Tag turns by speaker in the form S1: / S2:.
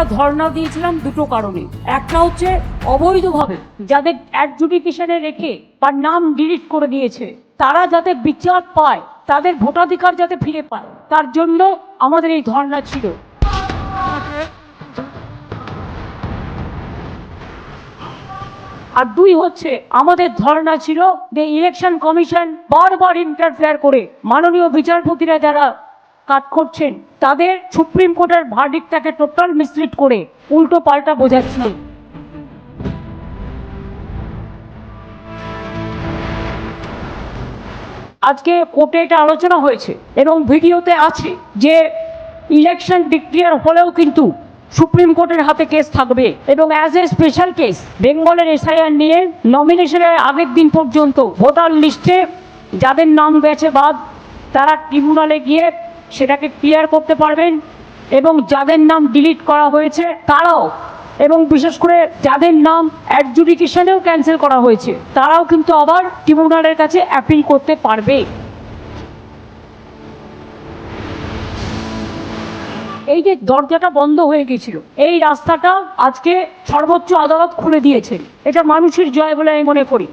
S1: আমরা ধর্ণা দিয়েছিলাম দুটো কারণে। একটা হচ্ছে অবৈধভাবে যাদের অ্যাডজুডিকেশনে রেখে বা নাম ডিলিট করে দিয়েছে তারা যাতে বিচার পায়, তাদের ভোটাধিকার যাতে ফিরে পায়, তার জন্য আমাদের এই ধর্ণা ছিল। আর দুই হচ্ছে আমাদের ধর্ণা ছিল যে ইলেকশন কমিশন বারবার ইন্টারফেয়ার করে মাননীয় বিচারপতিরা যারা কাজ করছেন তাদের সুপ্রিম কোর্টের ভার্ডিক্টটাকে টোটাল মিসলিড করে উল্টো পাল্টা বোঝাচ্ছিল। আজকে কোর্টে এটা আলোচনা হয়েছে এবং ভিডিওতে আছে যে ইলেকশন ডিক্লেয়ার হলেও কিন্তু সুপ্রিম কোর্টের হাতে কেস থাকবে এবং অ্যাজ এ স্পেশাল কেস বেঙ্গলের এসআইআর নিয়ে নমিনেশনের আগের দিন পর্যন্ত ভোটার লিস্টে যাদের নাম গেছে বাদ তারা ট্রিব্যুনালে গিয়ে সেটাকে ক্লিয়ার করতে পারবেন এবং যাদের নাম ডিলিট করা হয়েছে তারাও, এবং বিশেষ করে যাদের নাম অ্যাডজুডিকেশনেও ক্যান্সেল করা হয়েছে তারাও কিন্তু আবার ট্রিব্যুনালের কাছে অ্যাপিল করতে পারবে। এই যে দরজাটা বন্ধ হয়ে গেছিল এই রাস্তাটা আজকে সর্বোচ্চ আদালত খুলে দিয়েছে, এটা মানুষের জয় বলে আমি মনে করি।